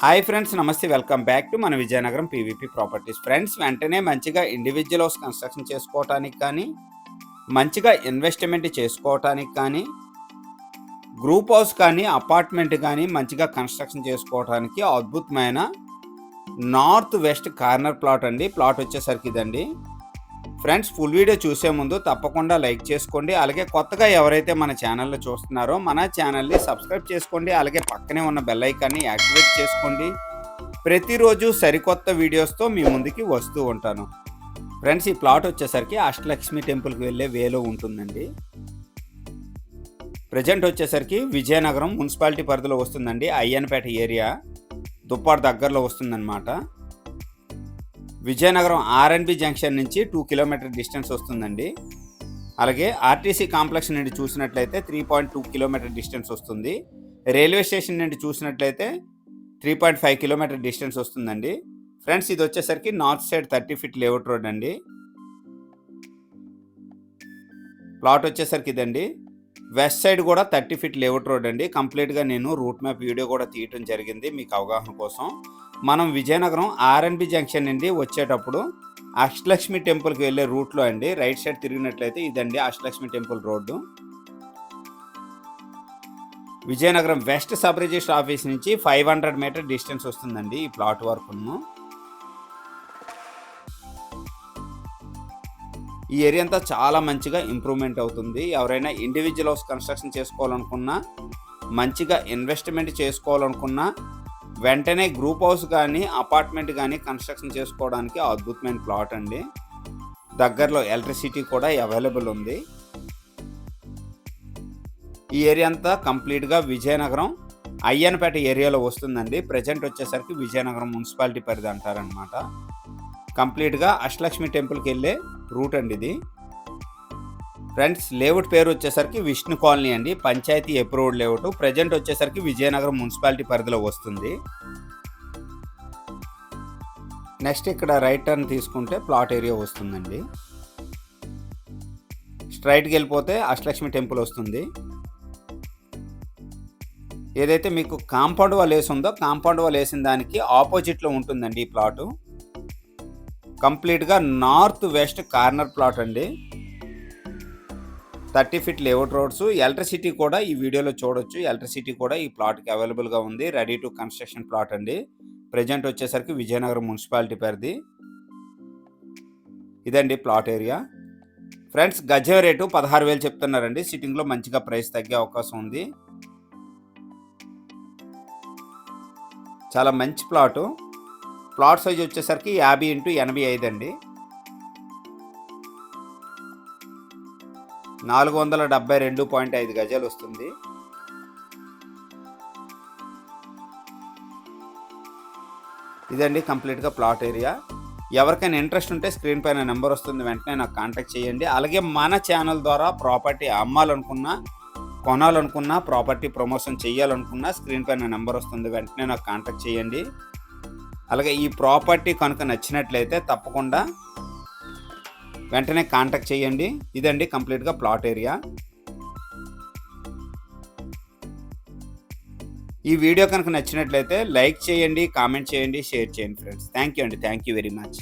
Hi friends, నమస్తే. Welcome back to మన Vizianagaram PVP properties. Friends, వెంటనే మంచిగా ఇండివిజువల్ హౌస్ కన్స్ట్రక్షన్ చేసుకోవటానికి కానీ, మంచిగా ఇన్వెస్ట్మెంట్ చేసుకోవటానికి కానీ, గ్రూప్ హౌస్ కానీ, అపార్ట్మెంట్ కానీ మంచిగా కన్స్ట్రక్షన్ చేసుకోవటానికి అద్భుతమైన నార్త్ వెస్ట్ కార్నర్ ప్లాట్ అండి. ప్లాట్ వచ్చేసరికి ఇదండి. ఫ్రెండ్స్, ఫుల్ వీడియో చూసే ముందు తప్పకుండా లైక్ చేసుకోండి. అలాగే కొత్తగా ఎవరైతే మన ఛానల్లో చూస్తున్నారో మన ఛానల్ని సబ్స్క్రైబ్ చేసుకోండి. అలాగే పక్కనే ఉన్న బెల్ ఐకాన్ని యాక్టివేట్ చేసుకోండి. ప్రతిరోజు సరికొత్త వీడియోస్తో మీ ముందుకి వస్తూ ఉంటాను. ఫ్రెండ్స్, ఈ ప్లాట్ వచ్చేసరికి అష్టలక్ష్మి టెంపుల్కి వెళ్ళే వేలో ఉంటుందండి. ప్రజెంట్ వచ్చేసరికి విజయనగరం మున్సిపాలిటీ పరిధిలో వస్తుందండి. అయ్యన్పేట ఏరియా దుప్పాడు దగ్గరలో వస్తుందన్నమాట. విజయనగరం ఆర్ఎన్బి జంక్షన్ నుంచి 2 కిలోమీటర్ డిస్టెన్స్ వస్తుందండి. అలాగే ఆర్టీసీ కాంప్లెక్స్ నుండి చూసినట్లయితే 3.2 కిలోమీటర్ డిస్టెన్స్ వస్తుంది. రైల్వే స్టేషన్ నుండి చూసినట్లయితే 3.5 కిలోమీటర్ డిస్టెన్స్ వస్తుందండి. ఫ్రెండ్స్, ఇది వచ్చేసరికి north side 30 feet layout road అండి. ప్లాట్ వచ్చేసరికి ఇదండి. వెస్ట్ సైడ్ కూడా 30 ఫీట్ లేఅవుట్ రోడ్ అండి. కంప్లీట్గా నేను రూట్ మ్యాప్ వీడియో కూడా తీయటం జరిగింది మీకు అవగాహన కోసం. మనం విజయనగరం ఆర్ఎన్బి జంక్షన్ నుండి వచ్చేటప్పుడు అష్టలక్ష్మి టెంపుల్కి వెళ్ళే రూట్లో అండి, రైట్ సైడ్ తిరిగినట్లయితే ఇదండి Ashtalakshmi temple road. Vizianagaram west sub register office నుంచి 500 మీటర్ డిస్టెన్స్ వస్తుందండి ఈ ప్లాట్ వరకును. ఈ ఏరియా అంతా చాలా మంచిగా ఇంప్రూవ్మెంట్ అవుతుంది. ఎవరైనా ఇండివిజువల్ హౌస్ కన్స్ట్రక్షన్ చేసుకోవాలనుకున్నా, మంచిగా ఇన్వెస్ట్మెంట్ చేసుకోవాలనుకున్నా, వెంటనే గ్రూప్ హౌస్ కానీ అపార్ట్మెంట్ కానీ కన్స్ట్రక్షన్ చేసుకోవడానికి అద్భుతమైన ప్లాట్ అండి. దగ్గరలో ఎలక్ట్రిసిటీ కూడా అవైలబుల్ ఉంది. ఈ ఏరియా అంతా కంప్లీట్గా విజయనగరం అయ్యన్పేట ఏరియాలో వస్తుందండి. ప్రజెంట్ వచ్చేసరికి విజయనగరం మున్సిపాలిటీ పరిధి అంటారనమాట. కంప్లీట్గా అష్టలక్ష్మి టెంపుల్కి వెళ్ళే రూట్ అండి ఇది. ఫ్రెండ్స్, లేఅవుట్ పేరు వచ్చేసరికి విష్ణు కాలనీ అండి. Panchayat approved layout. ప్రజెంట్ వచ్చేసరికి విజయనగరం మున్సిపాలిటీ పరిధిలో వస్తుంది. నెక్స్ట్ ఇక్కడ రైట్ టర్న్ తీసుకుంటే ప్లాట్ ఏరియా వస్తుందండి. స్ట్రైట్కి వెళ్ళిపోతే అష్టలక్ష్మి టెంపుల్ వస్తుంది. ఏదైతే మీకు కాంపౌండ్ వాల్ వేసి ఉందో కాంపౌండ్ వాల్ వేసిన దానికి ఆపోజిట్లో ఉంటుందండి ఈ ప్లాటు. కంప్లీట్గా నార్త్ వెస్ట్ కార్నర్ ప్లాట్ అండి. 30 ఫీట్ లేఅవుట్ రోడ్స్. ఎలక్ట్రిసిటీ కూడా ఈ వీడియోలో చూడొచ్చు. ఎలక్ట్రిసిటీ కూడా ఈ ప్లాట్కి అవైలబుల్గా ఉంది. రెడీ టు కన్స్ట్రక్షన్ ప్లాట్ అండి. ప్రజెంట్ వచ్చేసరికి విజయనగరం మున్సిపాలిటీ పరిధి ఇదండి ప్లాట్ ఏరియా. ఫ్రెండ్స్, గజం రేటు 16,000 చెప్తున్నారండి. సిట్టింగ్లో మంచిగా ప్రైస్ తగ్గే అవకాశం ఉంది. చాలా మంచి ప్లాటు. ప్లాట్ సైజ్ వచ్చేసరికి 50 x 85 అండి. 472.5 గజాలు వస్తుంది. ఇదండి కంప్లీట్గా ప్లాట్ ఏరియా. ఎవరికైనా ఇంట్రెస్ట్ ఉంటే స్క్రీన్ పైన నెంబర్ వస్తుంది, వెంటనే నాకు కాంటాక్ట్ చేయండి. అలాగే మన ఛానల్ ద్వారా ప్రాపర్టీ అమ్మాలనుకున్నా, కొనాలనుకున్నా, ప్రాపర్టీ ప్రమోషన్ చేయాలనుకున్నా స్క్రీన్ పైన నెంబర్ వస్తుంది, వెంటనే నాకు కాంటాక్ట్ చేయండి. అలాగే ఈ ప్రాపర్టీ కనుక నచ్చినట్లయితే తప్పకుండా వెంటనే కాంటాక్ట్ చేయండి. ఇదండి కంప్లీట్గా ప్లాట్ ఏరియా. ఈ వీడియో కనుక నచ్చినట్లయితే లైక్ చేయండి, కామెంట్ చేయండి, షేర్ చేయండి ఫ్రెండ్స్. థ్యాంక్ యూ అండి. Thank you very much.